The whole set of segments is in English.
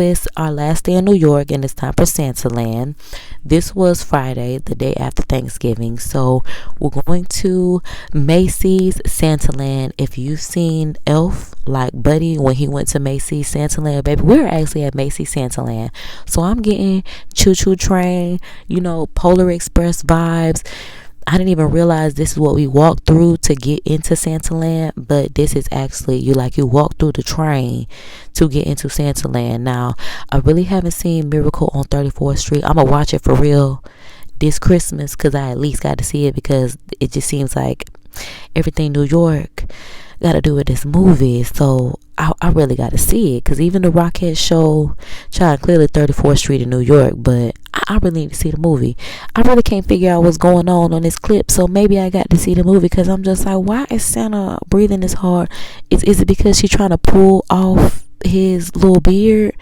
It's our last day in New York and it's time for Santaland. This was Friday, the day after Thanksgiving. So we're going to Macy's Santaland. If you've seen Elf, like Buddy, when he went to Macy's Santaland, baby, we're actually at Macy's Santaland. So I'm getting choo choo train, Polar Express vibes. I didn't even realize this is what we walked through to get into Santaland, but this is actually you walk through the train to get into Santaland. Now, I really haven't seen Miracle on 34th Street. I'm gonna watch it for real this Christmas because I at least got to see it, because it just seems like everything New York got to do with this movie. So I really got to see it, because even the Rockhead show tried clearly 34th Street in New York, but I really need to see the movie. I really can't figure out what's going on this clip, so maybe I got to see the movie, because I'm just like, why is Santa breathing this hard? Is it because she's trying to pull off his little beard?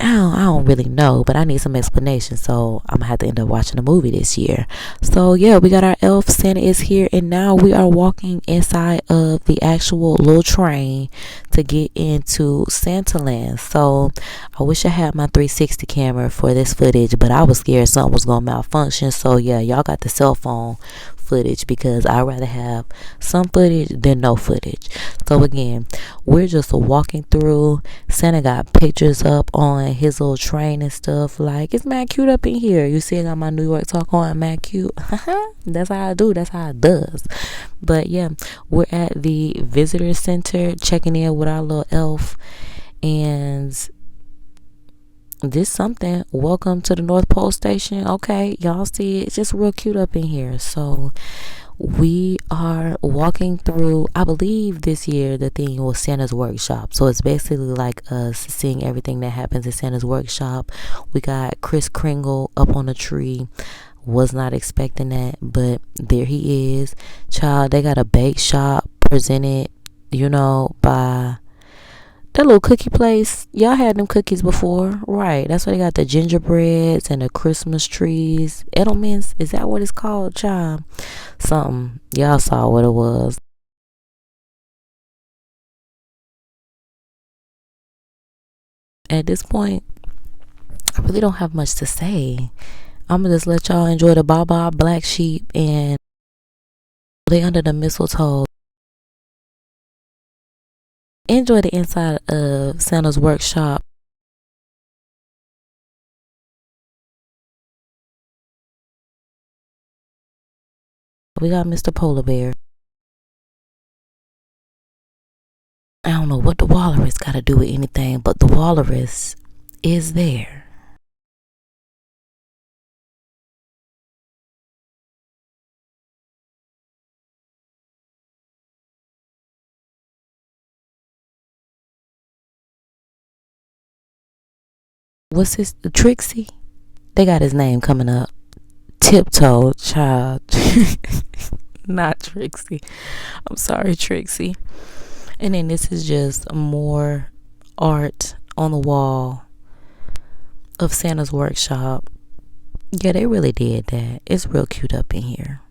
I don't really know, but I need some explanation, so I'm gonna have to end up watching the movie this year. So yeah, we got our elf. Santa is here, and now we are walking inside of the actual little train to get into Santaland. So I wish I had my 360 camera for this footage, but I was scared something was gonna malfunction. So yeah, y'all got the cell phone footage, because I'd rather have some footage than no footage. So again, we're just walking through. Santa got pictures up on his little train and stuff. Like, it's mad cute up in here. You see I got my New York talk on, mad cute. That's how I do. That's how it does. But yeah, we're at the visitor center checking in with our little elf, and this something. Welcome to the North Pole Station. Okay, y'all see it. It's just real cute up in here. So we are walking through. I believe this year the theme was Santa's Workshop. So it's basically like us seeing everything that happens in Santa's Workshop. We got Kris Kringle up on a tree. Was not expecting that, but there he is. Child, they got a bake shop presented, by that little cookie place. Y'all had them cookies before, right? That's why they got the gingerbreads and the Christmas trees. Edelman's, is that what it's called, child? Something. Y'all saw what it was. At this point, I really don't have much to say. I'm gonna just let y'all enjoy the Baba Black Sheep and They Under the Mistletoe. Enjoy the inside of Santa's Workshop. We got Mr. Polar Bear. I don't know what the walrus got to do with anything, but the walrus is there. What's his, Trixie? They got his name coming up. Tiptoe, child. Not Trixie. I'm sorry, Trixie. And then this is just more art on the wall of Santa's Workshop. Yeah, they really did that. It's real cute up in here.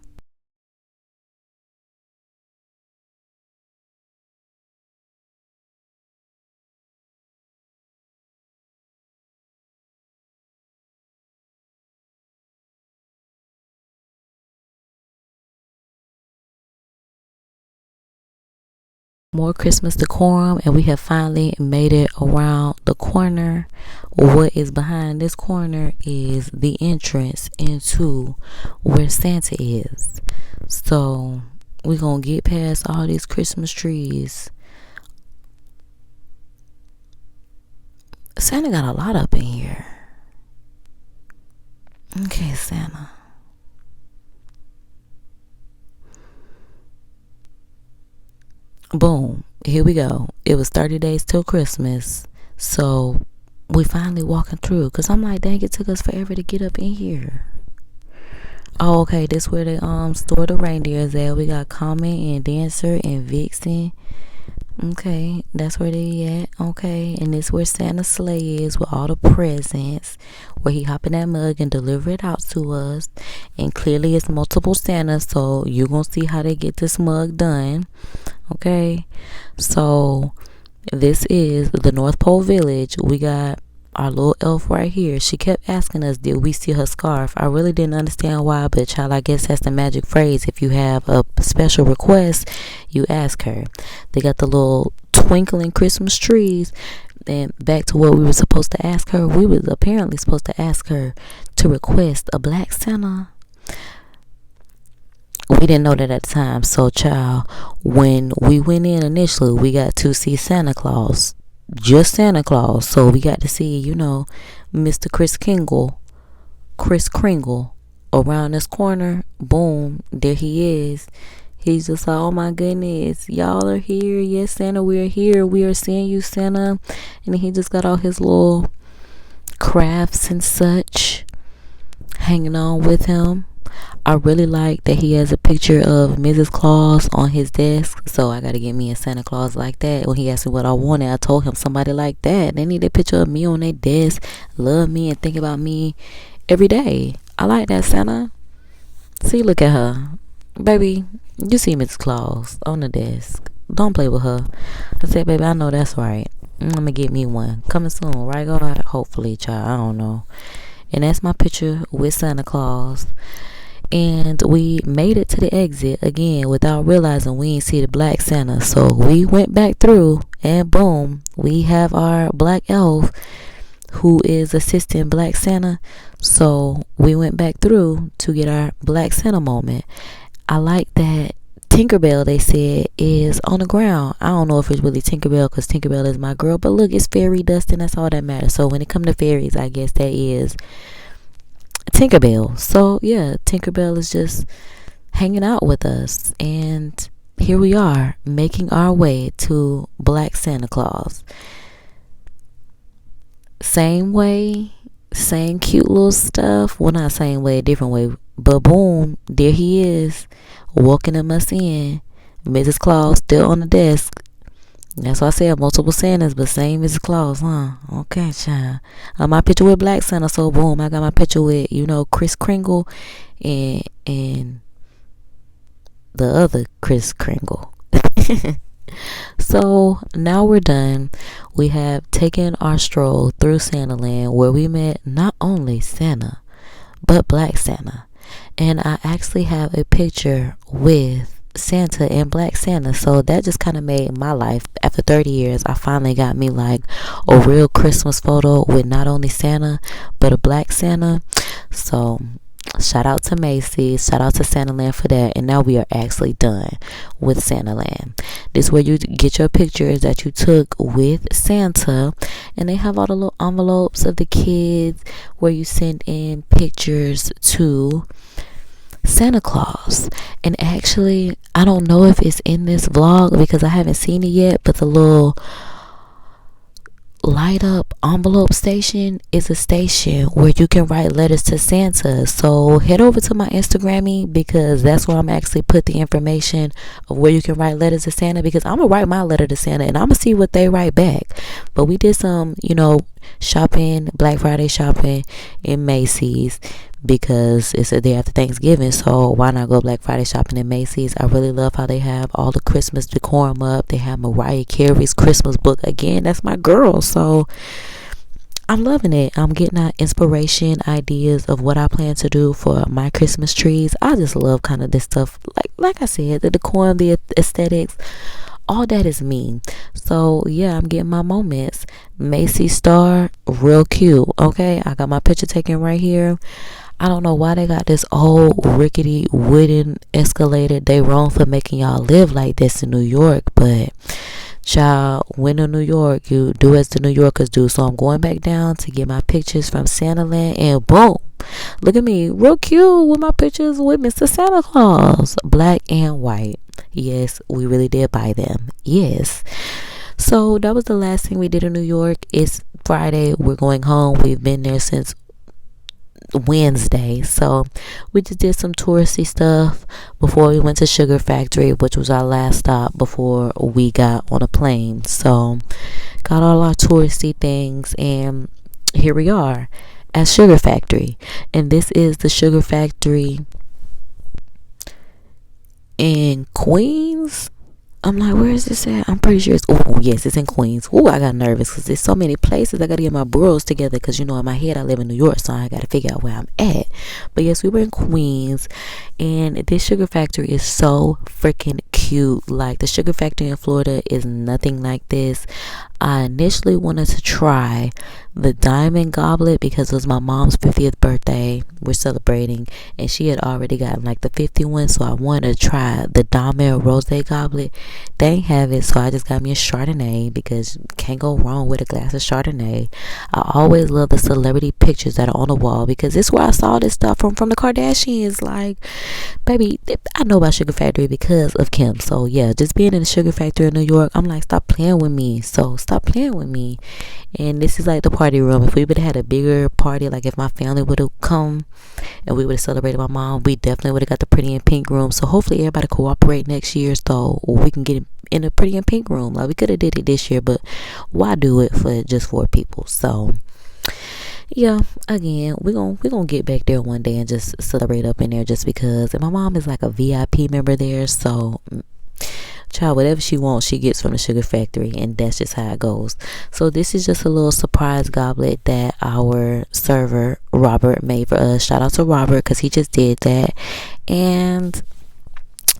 More Christmas decorum, and we have finally made it around the corner. What is behind this corner is the entrance into where Santa is. So we're gonna get past all these Christmas trees. Santa got a lot up in here. Okay, Santa. Boom, here we go. It was 30 days till Christmas, so we finally walking through, because I'm like, dang, it took us forever to get up in here. Oh, okay, this where they store the reindeers at. We got Comet and Dancer and Vixen. Okay, that's where they at. Okay, and this where Santa's sleigh is with all the presents, where he hop in that mug and deliver it out to us. And clearly it's multiple Santas, so you're gonna see how they get this mug done. Okay, so This is the North Pole Village. We got our little elf right here. She kept asking us, did we see her scarf? I really didn't understand why, but child, I guess that's the magic phrase. If you have a special request, you ask her. They got the little twinkling Christmas trees. And back to what we were supposed to ask her. We was apparently supposed to ask her to request a black Santa. We didn't know that at the time. So, child, when we went in initially, we got to see Santa Claus. Just Santa Claus. So we got to see, Mr. Chris Kringle around this corner. Boom, there he is. He's just like, oh my goodness, y'all are here. Yes, Santa, we are here. We are seeing you, Santa. And he just got all his little crafts and such hanging on with him. I really like that he has a picture of Mrs. Claus on his desk. So I got to get me a Santa Claus like that. When he asked me what I wanted, I told him somebody like that. They need a picture of me on their desk, love me and think about me every day. I like that, Santa. See, look at her. Baby, you see Mrs. Claus on the desk. Don't play with her. I said, baby, I know that's right. I'm going to get me one. Coming soon, right, God? Hopefully, child. I don't know. And that's my picture with Santa Claus. And we made it to the exit again without realizing we didn't see the black Santa. So we went back through and boom, we have our black elf who is assisting black Santa. So we went back through to get our black Santa moment. I like that Tinkerbell, they said, is on the ground. I don't know if it's really Tinkerbell because Tinkerbell is my girl. But look, it's fairy dust and that's all that matters. So when it comes to fairies, I guess that is Tinkerbell. So yeah, Tinkerbell is just hanging out with us, and here we are making our way to Black Santa Claus. Same way, same cute little stuff. Well, not same way, different way, but boom, there he is welcoming us in. Mrs. Claus still on the desk. That's why I said multiple Santas, but same Mrs. Claus, huh? Okay, child. My picture with Black Santa, so boom, I got my picture with, Chris Kringle and the other Chris Kringle. So now we're done. We have taken our stroll through Santaland where we met not only Santa, but Black Santa. And I actually have a picture with Santa and Black Santa, so that just kind of made my life. After 30 years, I finally got me like a real Christmas photo with not only Santa but a Black Santa. So shout out to Macy, shout out to Santaland for that. And now we are actually done with Santaland. This is where you get your pictures that you took with Santa, and they have all the little envelopes of the kids where you send in pictures to Santa Claus. And actually, I don't know if it's in this vlog because I haven't seen it yet, but the little light up envelope station is a station where you can write letters to Santa. So head over to my Instagram because that's where I'm actually put the information of where you can write letters to Santa, because I'm gonna write my letter to Santa and I'm gonna see what they write back. But we did some shopping, Black Friday shopping in Macy's because it's a day after Thanksgiving, so why not go Black Friday shopping in Macy's? I really love how they have all the Christmas decorum up. They have Mariah Carey's Christmas book. Again, that's my girl, so I'm loving it. I'm getting out inspiration, ideas of what I plan to do for my Christmas trees. I just love kind of this stuff, like I said, the decorum, the aesthetics, all that is me. So yeah, I'm getting my moments. Macy Star, real cute. Okay, I got my picture taken right here. I don't know why they got this old rickety wooden escalator. They wrong for making y'all live like this in New York, but child, when in New York, you do as the New Yorkers do. So I'm going back down to get my pictures from Santaland, and boom, look at me, real cute with my pictures with Mr. Santa Claus, black and white. Yes, we really did buy them. Yes. So that was the last thing we did in New York. It's Friday. We're going home. We've been there since Wednesday, so we just did some touristy stuff before we went to Sugar Factory, which was our last stop before we got on a plane. So got all our touristy things, and here we are at Sugar Factory. And this is the Sugar Factory in Queens. I'm like, where is this at? I'm pretty sure it's, oh, yes, it's in Queens. Oh, I got nervous because there's so many places. I got to get my boroughs together because, in my head, I live in New York, so I got to figure out where I'm at. But yes, we were in Queens, and this sugar factory is so freaking cute. Like, the sugar factory in Florida is nothing like this. I initially wanted to try the diamond goblet because it was my mom's 50th birthday. We're celebrating, and she had already gotten like the 51, so I wanted to try the diamond rose goblet. They ain't have it, so I just got me a Chardonnay because can't go wrong with a glass of Chardonnay. I always love the celebrity pictures that are on the wall because this is where I saw this stuff from the Kardashians. Like, baby, I know about Sugar Factory because of Kim. So yeah, just being in the Sugar Factory in New York, I'm like, stop playing with me. So stop playing with me. And this is like the party room. If we would have had a bigger party, like if my family would have come and we would have celebrated my mom, we definitely would have got the pretty and pink room. So hopefully everybody cooperate next year so we can get in a pretty and pink room. Like, we could have did it this year, but why do it for just 4 people? So yeah, again, we gonna get back there one day and just celebrate up in there just because. And my mom is like a VIP member there, so child, whatever she wants, she gets from the Sugar Factory, and that's just how it goes. So this is just a little surprise goblet that our server Robert made for us. Shout out to Robert because he just did that. And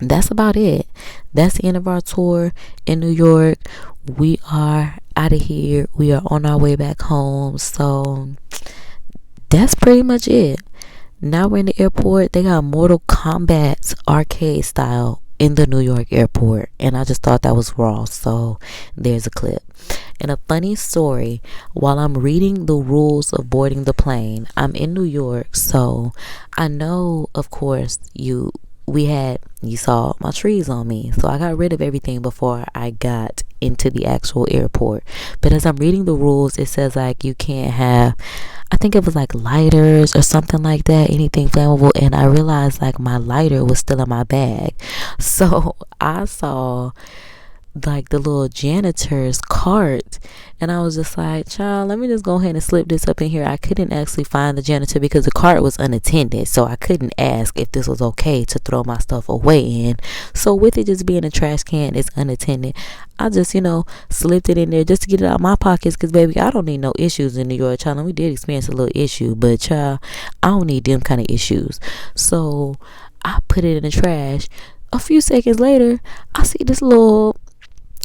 that's about it. That's the end of our tour in New York. We are out of here. We are on our way back home. So that's pretty much it. Now we're in the airport. They got Mortal Kombat arcade style in the New York airport, and I just thought that was raw. So there's a clip. And a funny story, while I'm reading the rules of boarding the plane, I'm in New York, so I know, of course, you saw my trees on me, so I got rid of everything before I got into the actual airport. But as I'm reading the rules, it says like you can't have, I think it was like lighters or something like that, anything flammable. And I realized like my lighter was still in my bag, so I saw like the little janitor's cart, and I was just like, child, let me just go ahead and slip this up in here. I couldn't actually find the janitor because the cart was unattended, so I couldn't ask if this was okay to throw my stuff away in. So with it just being a trash can, it's unattended, I just slipped it in there just to get it out of my pockets, because baby, I don't need no issues in New York, child. And we did experience a little issue, but child, I don't need them kind of issues. So I put it in the trash. A few seconds later, I see this little,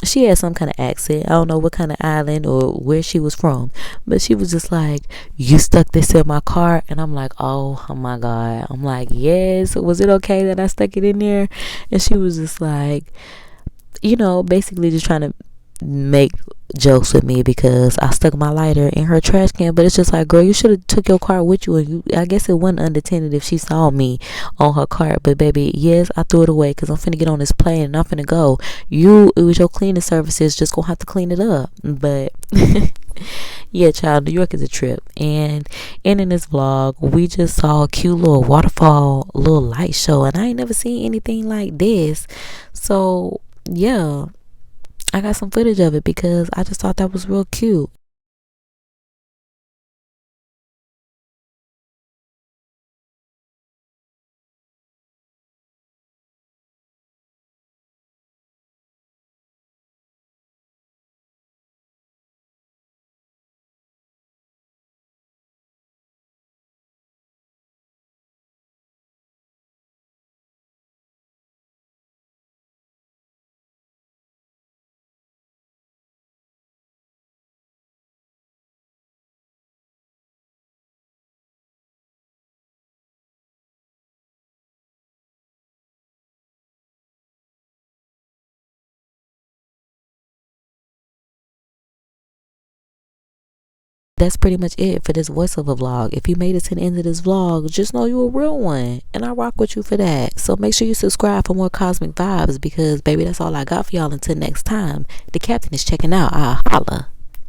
she had some kind of accent. I don't know what kind of island or where she was from, but she was just like, you stuck this in my car. And I'm like, oh my God. I'm like, yes, was it okay that I stuck it in there? And she was just like, basically just trying to make jokes with me because I stuck my lighter in her trash can. But it's just like, girl, you should have took your car with you, and I guess it wasn't unattended if she saw me on her cart. But baby, yes, I threw it away because I'm finna get on this plane and I'm finna go. It was your cleaning services just gonna have to clean it up. But yeah, child, New York is a trip. And in this vlog, we just saw a cute little waterfall, little light show, and I ain't never seen anything like this. So yeah, I got some footage of it because I just thought that was real cute. That's pretty much it for this voiceover vlog. If you made it to the end of this vlog, just know you a real one, and I rock with you for that. So make sure you subscribe for more cosmic vibes because baby, that's all I got for y'all. Until next time, the captain is checking out. I'll holla.